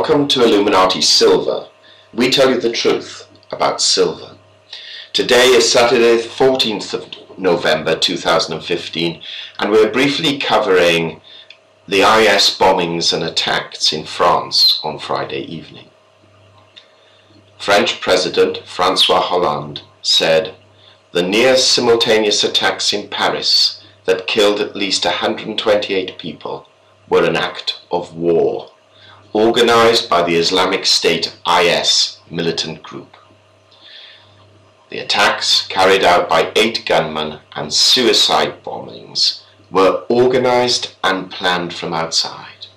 Welcome to Illuminati Silver. We tell you the truth about silver. Today is Saturday, the 14th of November 2015, and we're briefly covering the IS bombings and attacks in France on Friday evening. French President Francois Hollande said the near-simultaneous attacks in Paris that killed at least 128 people were an act of war, organised by the Islamic State IS militant group. The attacks, carried out by 8 gunmen and suicide bombings, were organised and planned from outside.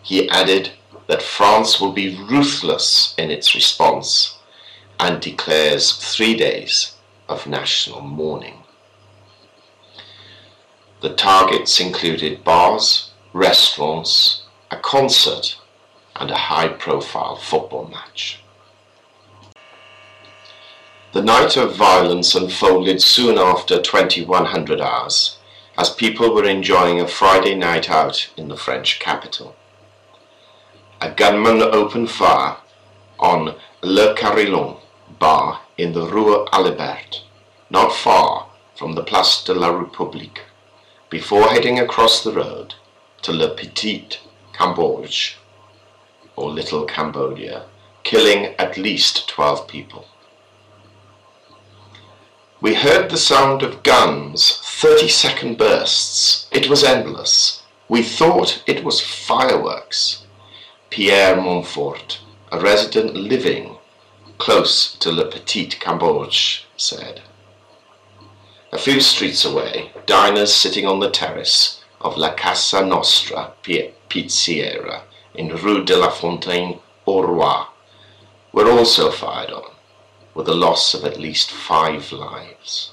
He added that France will be ruthless in its response and declares 3 days of national mourning. The targets included bars, restaurants, a concert, and a high-profile football match. The night of violence unfolded soon after 2100 hours, as people were enjoying a Friday night out in the French capital. A gunman opened fire on Le Carillon bar in the Rue Alibert, not far from the Place de la Republique, before heading across the road to le Petit Cambodge, or Little Cambodia, killing at least 12 people. We heard the sound of guns, 30-second bursts. It was endless. We thought it was fireworks. Pierre Montfort, a resident living close to le Petit Cambodge, said. A few streets away, diners sitting on the terrace of La Casa Nostra Pizzeria in Rue de la Fontaine au Roi were also fired on, with the loss of at least 5 lives.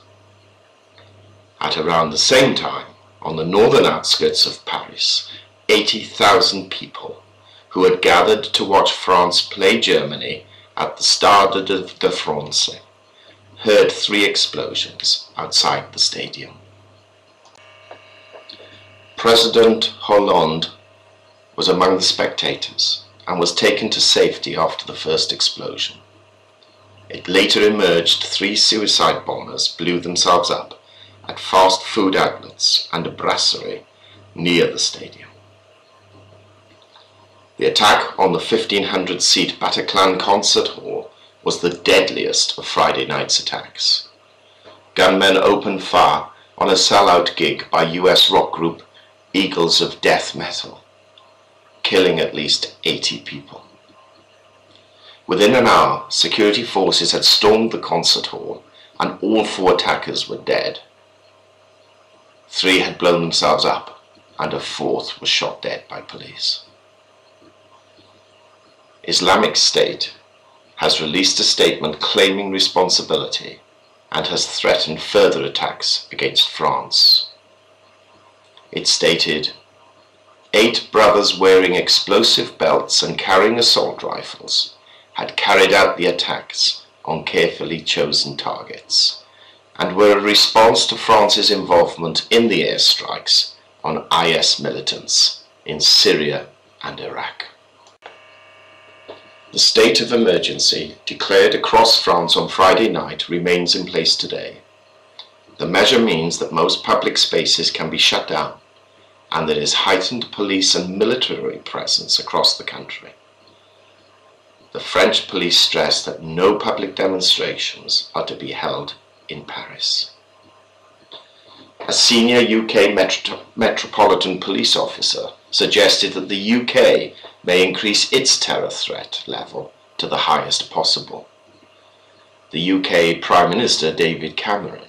At around the same time, on the northern outskirts of Paris, 80,000 people who had gathered to watch France play Germany at the Stade de France heard 3 explosions outside the stadium. President Hollande was among the spectators and was taken to safety after the first explosion. It later emerged 3 suicide bombers blew themselves up at fast food outlets and a brasserie near the stadium. The attack on the 1,500-seat Bataclan concert hall was the deadliest of Friday night's attacks. Gunmen opened fire on a sellout gig by US rock group Eagles of Death Metal, killing at least 80 people. Within an hour, security forces had stormed the concert hall and all 4 attackers were dead. 3 had blown themselves up and a 4th was shot dead by police. Islamic State has released a statement claiming responsibility and has threatened further attacks against France. It stated, 8 brothers wearing explosive belts and carrying assault rifles had carried out the attacks on carefully chosen targets and were a response to France's involvement in the airstrikes on IS militants in Syria and Iraq. The state of emergency declared across France on Friday night remains in place today. The measure means that most public spaces can be shut down and there is heightened police and military presence across the country. The French police stress that no public demonstrations are to be held in Paris. A senior UK Metropolitan Police officer suggested that the UK may increase its terror threat level to the highest possible. The UK Prime Minister David Cameron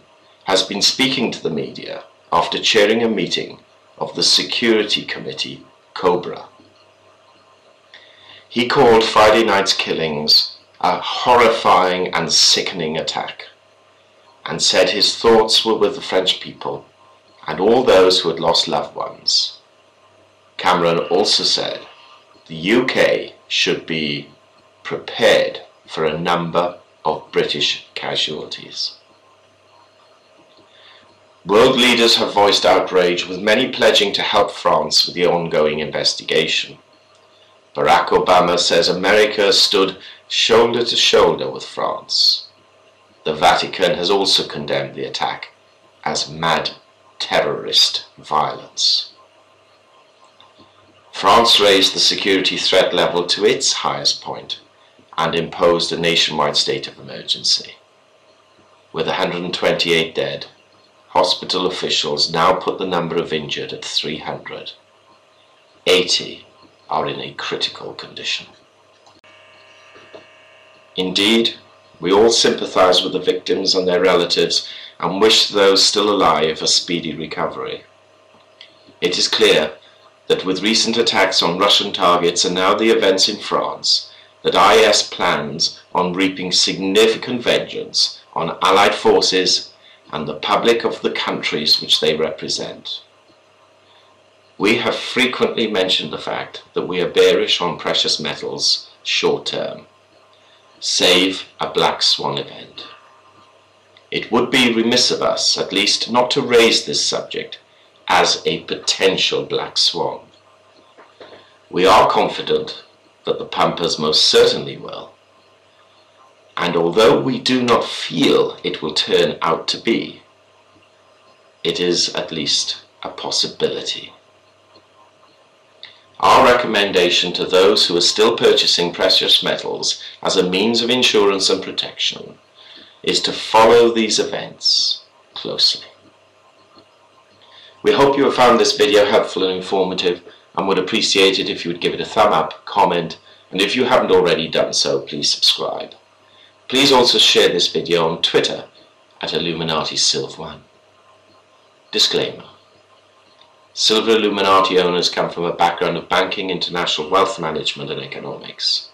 has been speaking to the media after chairing a meeting of the Security Committee, Cobra. He called Friday night's killings a horrifying and sickening attack and said his thoughts were with the French people and all those who had lost loved ones. Cameron also said the UK should be prepared for a number of British casualties. World leaders have voiced outrage, with many pledging to help France with the ongoing investigation. Barack Obama says America stood shoulder to shoulder with France. The Vatican has also condemned the attack as mad terrorist violence. France raised the security threat level to its highest point and imposed a nationwide state of emergency. With 128 dead, hospital officials now put the number of injured at 300. 80 are in a critical condition. Indeed, we all sympathize with the victims and their relatives and wish those still alive a speedy recovery. It is clear that with recent attacks on Russian targets and now the events in France, that IS plans on reaping significant vengeance on Allied forces and the public of the countries which they represent. We have frequently mentioned the fact that we are bearish on precious metals short term, save a black swan event. It would be remiss of us, at least, not to raise this subject as a potential black swan. We are confident that the pumpers most certainly will, and although we do not feel it will turn out to be, it is at least a possibility. Our recommendation to those who are still purchasing precious metals as a means of insurance and protection is to follow these events closely. We hope you have found this video helpful and informative, and would appreciate it if you would give it a thumb up, comment, and if you haven't already done so, please subscribe. Please also share this video on Twitter at IlluminatiSilv1. Disclaimer. Silver Illuminati owners come from a background of banking, international wealth management and economics.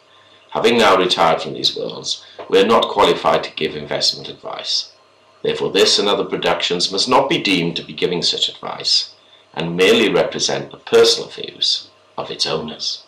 Having now retired from these worlds, we are not qualified to give investment advice. Therefore, this and other productions must not be deemed to be giving such advice, and merely represent the personal views of its owners.